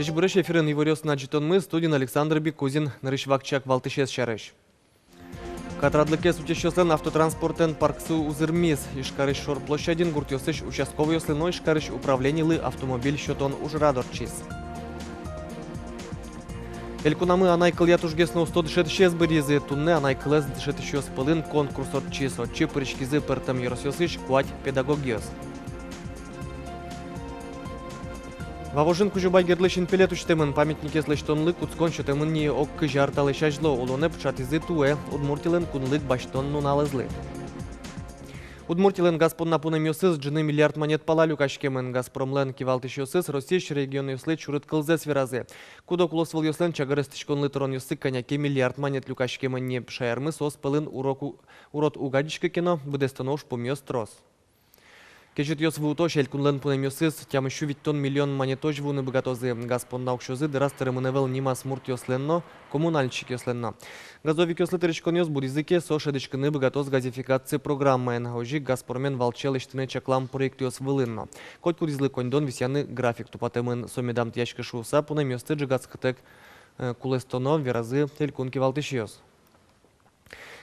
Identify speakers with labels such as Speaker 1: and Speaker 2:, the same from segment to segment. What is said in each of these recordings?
Speaker 1: Кешбурыш эфирын иворёс на мы студент Александр Бекузин, нарышвакчак Валтышес Шарыш. Катрадлыке сутещёслен автотранспортен парксы узырмис. Ишкарыш шор площадин гуртёсыш участковый ёслено ишкарыш управленилы автомобиль счётон ужрадорчис. Элькунамы анайкыл ятужгесно 126 быризы, тунне анайкылыз дышетышёс пылын конкурс отчис, отчи пырышкизы пыртым еросёсыш куать педагогиос. Вавожин кужубай гердлышин пелетуштемын памятник еслештонлы куцкон шотемынни оккы жарталы шажло улоне пчатизы туэ, удмуртилен кунлык баштон нуналызлы. Удмуртилен Газпон напунемёсыз джины миллиард монет палалю кашкемын Газпромлен кивалтышёсыз Россияш регион ёслы чурыт кылзес веразе. Кудок улосвыл ёслен чагарыстышконлы трон ёсы коняки миллиард монет люкашкемынни шаярмы сос пылын урод угадичка кино будестонош помёс трос. Кежит ёс вуто шелькунлен пунемёсыз тямышу виттон миллион монетож вуны богатозы Газпон наукшозы дырастырымыневел нима смурт ёсленно, коммунальщик ёсленно. Газовик ёслы тырышкон ёс буризыке со шедышкыны богатоз газификации программаен. Ожи Газпромен валчел иштыны чаклам проект ёс вылынно. Коть куризлы коньдон висяны график тупатемын сомедам тяшка шуса пунемёсты джигацкытек кулестоно веразы телькунки валтыш ёс.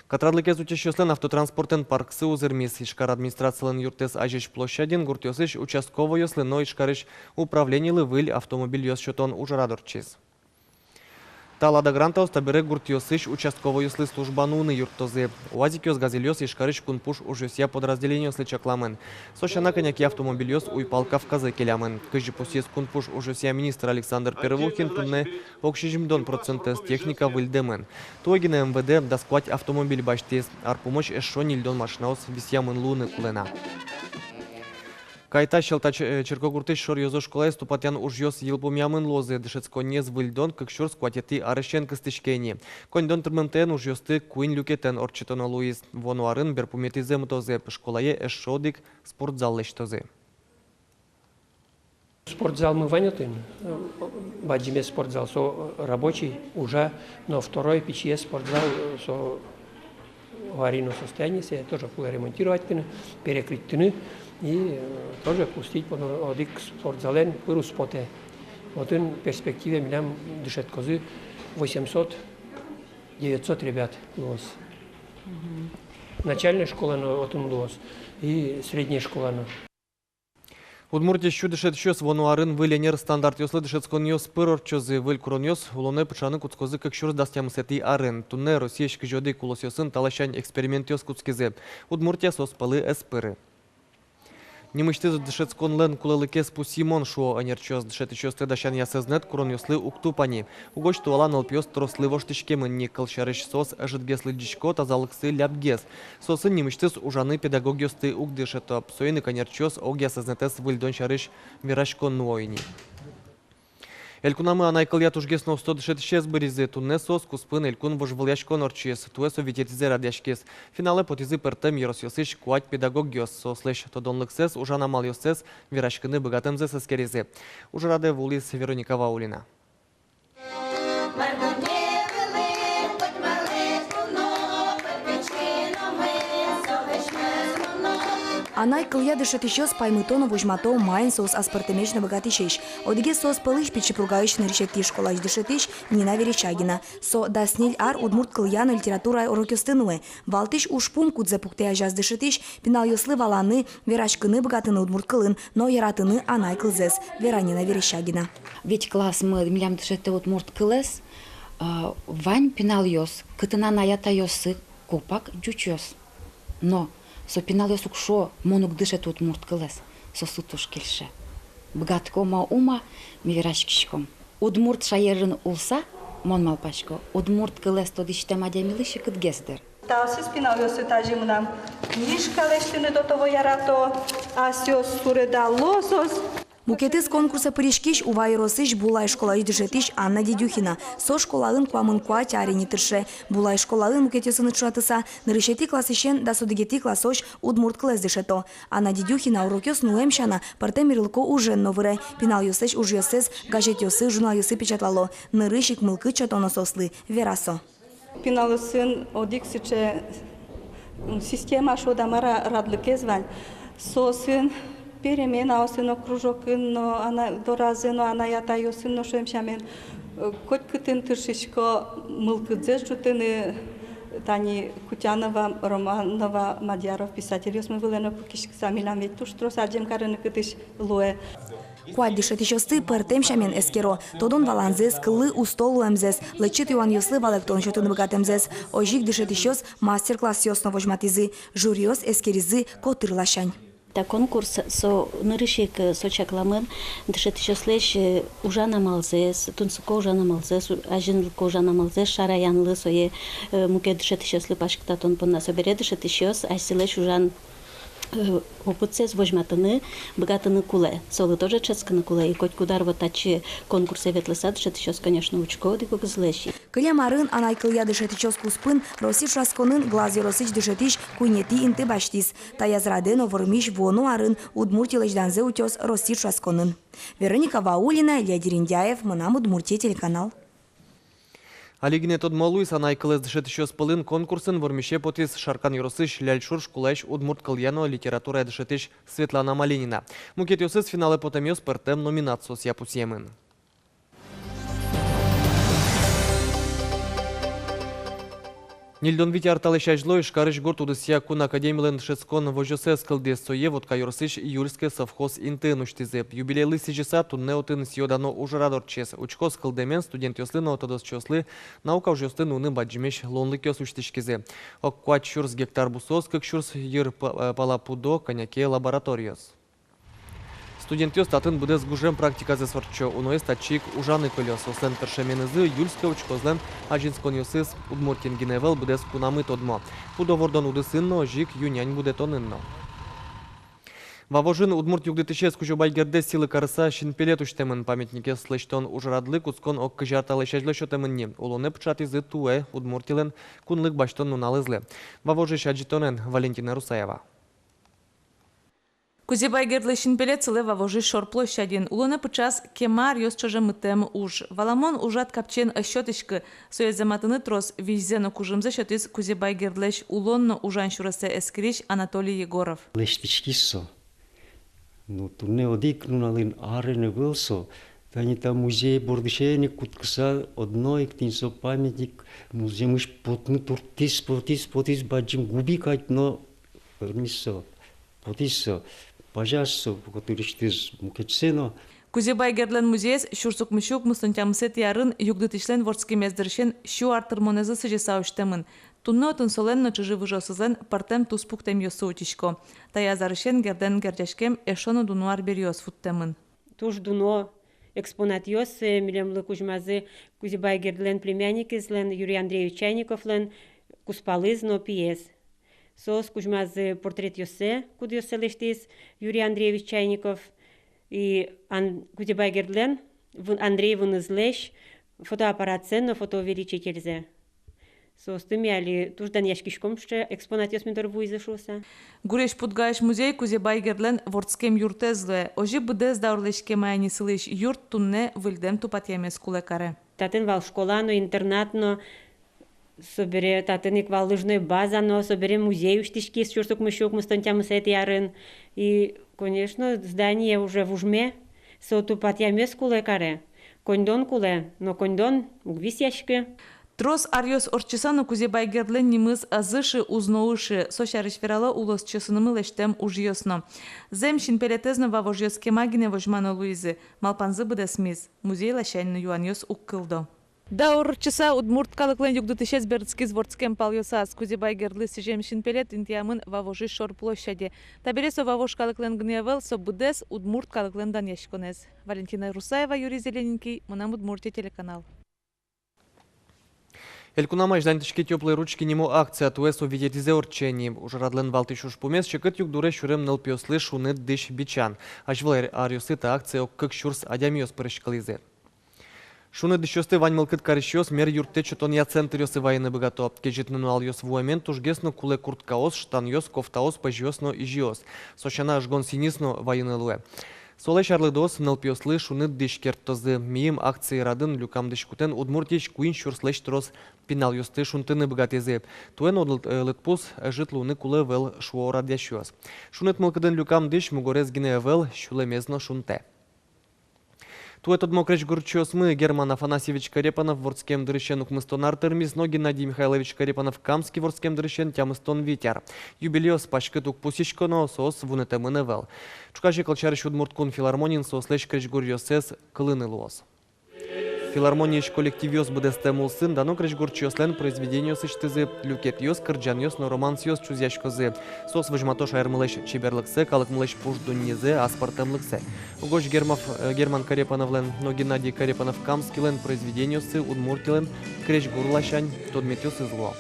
Speaker 1: Катрадлыке сутещёслен автотранспортен парксы узырмис. Ишкар администрациялын юртес ажеш площадин гуртёсыш участковый ёслено ишкарыш управленилы выль автомобиль ёс счётон ужрадорчис. Талада гранта остабере гуртёсыш участковый ёслы службануны юртозы. Уазик ёс газельёс ишкарыш кунпуш ужёсья подразделение ёслы чакламын. Сошана коняки автомобиль ёс уйпал Кавказы келямын. Кыжи пусес кунпуш ужёсья министр Александр Первухин тунне окшижимдон процентес техника выльдемын. Туэгине МВД дасквать автомобиль баштес. Арпумоч эшшо нильдон машинаос висьямын луны кулена. Кайта щелта черкогуртыш шор ёзо школай ступатян уж ёс елпумямын лозы дышецконез выльдон как шор скватети арышен кыстышкени. Коньдон терментен уж ёсты куин люкетен орчетона луис. Вонуарын берпуметизе мтозе школае эшшодик спортзал лештозе.
Speaker 2: Спортзал мы ванятын, баджиме спортзал со рабочий уже, но второй печье спортзал со аварийного состояния, тоже ремонтировать, перекрыть и тоже пустить под одик спортзален пыру споте. Вот in перспективе милям дышет козы 800-900 ребят лос. Начальная школа вот лос и средняя школа.
Speaker 1: Удмуртия щудышет щос вонуарын выленер стандарт ёслы дышецкон ёс пырорчозы выль курон ёс улоне пычаны куцкозы как щурс дастямысети арын. Тунне россияшки жоды кулос ёсын талашань эксперимент ёс куцкизе. Удмуртия сос палы эспыры. Немышты дышецкон лен кулалыке спусимон шо анерчос дышет еще следащан ясезнет курон ёслы уктупани. Угоч туалан алпьёс трослы воштышкемын не калшарыш сос ажитгеслы дичко тазалыксы ляпгес. Сосын немыштыс ужаны педагог ёсты угдышето псоины канерчос ог ясезнетес выльдон шарыш мирашкон нуойни. Элькунамы анайкыл ятужгесно 126 быризы тунне сос куспын элькун вожвыльяшкон орчис туэсо витетизе радяшкес. Финале потизы пыртым еросёсыш куать педагог ёс сослеш тодонлыксес ужанамал ёсес вирашкыны богатымзе сескеризе. Ужраде вулис Вероника Ваулина.
Speaker 3: Анай кылья дышит еще с паймытона вужмато майн сос аспартемечно богатышеш. Одиге сос пылыш пичепругающ на решетки школач дышитыш Нина Верещагина. Со дасниль ар удмурт кыльяна литература урокёстынуэ. Валтыш ушпум кудзе пуктея жаз дышитыш. Пинал ёслы валаны верашкыны богатыны удмурт кылын, но яратыны анай кылзес. Веранина Верещагина.
Speaker 4: Ведь класс мы милям дышите удмурт кылес. Вань пинал ёс, кытына наята ёсы купак джучёс. Но со пинал ёс укшо монук дышет удмурт кылес. Со сутуш келше. Бгатко ма ума ми верашкишком. Удмурт шаерын улса, мон малпашко. Удмурт кылес то диште мадямилыше кытгездер.
Speaker 5: Та спинал ёсы тажимнам. Книжка лештыны до того ярато, а сёс суреда лосос.
Speaker 3: Букетыз конкурса пыришкиш увай росыш булай школач дышетиш Анна Дедюхина. Со школалын куамын куать арени тырше. Булай школалын букетёсын чуатыса, нырышети классишен да судыгети классош удмурт кылез дышето. Анна Дедюхина урокёс нуэмшана парте мирылко ужен новыре. Пинал ёсыш уж ёсыз, газет ёсы, журнал ёсы печатлало. Нырышик мылкы чатоно сослы. Верасо.
Speaker 5: Пинал ёсын одиксиче система шо дамара радлыке звань. Сосын перемена осыно кружокынно, ана доразыно, ана ятайосынно шемшамен. Хоть кытын тыршичко мылкыдзе жутыны Тани Кутянова, Романова, Мадьяров, писатель, мы вылено кишк самилам ведь туш трос аджем карыны кытыш луэ.
Speaker 3: Куат дишетишосты пертем шамен эскеро, тодон валанзес, кылы устолу эмзес, лечит Иоанн Йослы валектон шотын богатемзес, ожик дишетишос мастер-класс йосно вожматизы, жюриос эскеризы котырлашань.
Speaker 6: Та конкурс со нырышек сочакламын дышетишослеш ужана малзес, тунсуко ужана малзес, ажинлко ужана малзес, шараянлы сое муке дышетишослы пашктатон понна собере дышетишос, айсилеш ужан опытсез вожматыны, богатыны куле. Солы тоже ческаны куле, и коть кудар вот тачи конкурсы ветлыса дышетишос, конечно, учко дико гызлеши.
Speaker 3: Кыля марын анай кылья дышетичос куспын, росиш расконын глази росич дышетиш куйнети инты баштис. Таязраден овырмиш вону арын Удмуртия лежданзе утес росиш расконын. Вероника Ваулина, Илья Дериндяев, Мынам Удмуртия телеканал.
Speaker 1: Алигине тод малуис анай кылыз дышетишос пылын конкурсын вормише потис Шаркан Юросыш Ляльшур шкулайш Удмурт кыльяно литература дышетиш Светлана Малинина. Мукет йосыз финалы потемёс пертем номинациос япусемын. Нильдон вити арталыша жлой шкарыш гурт удысия кун академиялен шескон вожосес кылдес сое вот кайорсыш июльское совхоз интын уштизеп. Юбилейлы сижиса тунне отын сиодано ужарадор чес. Учкос кылдемен студент йослы на отодос чослы наука ужостын уны баджимеш лонлы кёс уштишкизе. Оккуат шурс гектар бусос, как шурс йыр палапудо коняке лабораториос. Студент йос татын буде с гужем практика за сварчо. Уноес тачик ужаны колес. Ослен першеменызы юльское учкозлен ажинскон йосыз Удмуртин гиневел буде с кунамы тодмо. Пудовордон удысынно, жик юнянь буде тонынно. Вавожин Удмурт югдытышес кучубайгерде силы карыса шинпелет уштемын памятнике слыштон ужрадлы кускон ок кыжарталы шажлы шотемынни. Улоне пчатызы туэ Удмуртилен кунлык баштон нуналызлы. Вавожиш аджитонен Валентина Русаева.
Speaker 7: Кузебайгердлы шинпелет сылы вавожи шорплощадин. Улоны пычас кемар йосчажы мытем уж. Валамон ужат капчен ощетышкы. Соезаматыны трос виззену кужымзы шотыз Кузебайгердлэш улонно ужан шурасы эскириш Анатолий Егоров.
Speaker 8: Лештичкисо. Ну, турне одик нуналин арене вылсо. Тани там музей бордышеник куткса одной ктинсо памятник. Музей мыш потны туртис баджим губи кать, но вермисо. Потисо. Пожалуйста, туристиз мукетсено.
Speaker 7: Кузебайгердлен музейс шурсук мышук мустантямысет ярын югдытышлен вордский мездершен шу артырмонезы сыжесауштемын. Тунно отын соленно чыжы выжосызен партем туспуктем йосу утишко. Таязарышен герден гердешкем эшону дунуар бериос футтемын.
Speaker 9: Туж дуно экспонат йос милемлы кужмазы Кузебайгердлен племянникизлен Юрий Андреевич Чайниковлен куспалызно пьес. Сос кужмазы портрет йосе, куд йосе лештис Юрий Андреевич Чайников и Кузебайгердлен Андрей вынызлеш фотоаппарат ценно фотоувеличительзе. Сос тымяли туждан яшкишкомшче экспонат йос мидор вуйзышуса.
Speaker 7: Гуреш путгаеш музей Кузебайгердлен вордскем юртезле. Ожи быдез даурлешке майни сылыш юрт тунне выльдем тупатьямес кулекаре.
Speaker 9: Татын вал школано, интернатно, собере татыник вал лыжной базано, собере музей уштишки с чурсук мышук мустантямысет ярын. И, конечно, здание уже в ужме, со тупатьямес кулекаре. Кондон куле, но кондон угвис яшки.
Speaker 7: Трос арьос орчисану Кузебайгердлен нимыз азыши узноуши сошарыш верала улос чесынымы лештем ужьосно. Зем шинпелетезно вавожьоске магине вожмано Луизы. Малпанзы быдесмиз. Музей лащайны юаньос уккылдо. Да орчиса Удмурт калыклен югдытышез бердскиз вордскем пальосас Кузебайгердлы сижем шинпелет интиямын вавожи шор площади. Табересо вавож калыклен гневел со быдес Удмурт калыклен дан яшконез. Валентина Русаева, Юрий Зелененький, Мынам Удмуртия телеканал.
Speaker 1: Элькунама ждантышки теплые ручки нему акция туэс увидетизе орчени. Ужрадлен валтышуш пумес чекет юг дуре шурем нелпиослы шунет дыш бичан. Ажвлер ариосыта акция как шурс адямиос перешкализе. Шунет дышосты ваньмалкет карищос мер юрте чутон я центриосы военный богато. Кежитнуну алйос вуэмен тужгесно куле курткаос, штаньос, кофтаос, пажиосно и жиос. Сочана жгон синисно военный луэ. Солай шарлыдос нылпиослы шуны дишкерттозы. Миим акции радын люкам дишкутен удмуртич куин шурслеш трос пинал юсты шунтыны богатезы. Туэн лытпус житлуны кулы вел шуора дящуас. Шунет мылкыдын люкам диш мугорез гине вел шулемезно шунте. Туэт одмокреч гурчосмы Герман Афанасьевич Карепанов ворскем дырыщен укмыстонар термиз, но Геннадий Михайлович Карепанов камский ворскем дырыщен тямыстон витяр. Юбилеос пашкы тук пусишконо сос вунетемыны вел. Чукаши калчарыш удмурткун филармонин сослеш креч гурьосес кылыны луос. Филармонияш коллективиос бдестемул сын, дано креч гурчослен произведению сычтызы, люкет йос, кырджан но романс йос чузяшкозы. Сос выжматош айрмылеш чеберлыксе, калыкмылеш пуждуннизе, аспартемлыксе. Угош Герман Карепановлен, но Геннадий Карепанов камскилен произведениосы, удмуртилен, креч гурлашань, тодметёс изло.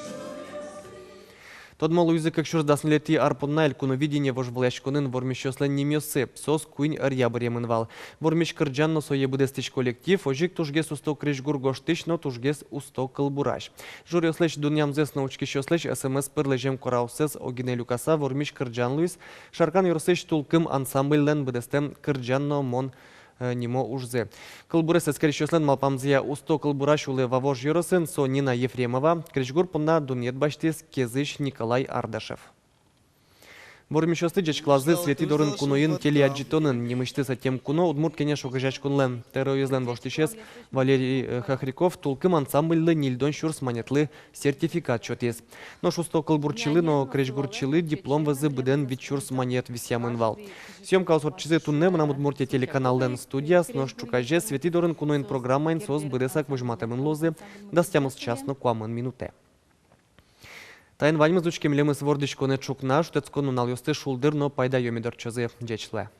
Speaker 1: Тодмалу язык как шурдасын лети арпунна куно видение вож влашконын вормищослен немёсы, сос куин арьябырьемынвал. Вормищ кырджанно сое будестич коллектив, ожик тужгес усто криш гургоштич, но тужгес усто кылбураш. Журёслеч дунямзес научки щослеч СМС пырлежем кораусес огине люкаса вормищ кырджан луис, шаркан юрсеч тулкым ансамбльлен будестем кырджанно мон нимо ужзе. Кылбурес эскерещослен малпамзия усто кылбураш улы вавож юросен со Нина Ефремова, кричгур пунна дунет баштес кезыш Николай Ардашев. Вормищосты джечклазы свети дорын куноин телеаджитонын немышты затем куно удмурт кенеш огыжач кунлен. Терроизлен воштишес Валерий Хахриков тулкым ансамбльлы нильдон шурс манетлы сертификат чотес. Но шусто кылбурчилы, но кречгурчилы диплом вызы быден вичурс манет висямынвал. Съемка осорчизы тунне нам удмурте телеканаллен студияс, но шчукаже свети дорын куноин программайн сос быдесак выжматемын лозы, дастямыз часно куамын минуте. Тайн ваньмыз учкемлемыз вордичконе чукна, шутецкону нал йосты шулдыр, но пайда йомидор чозе джечле.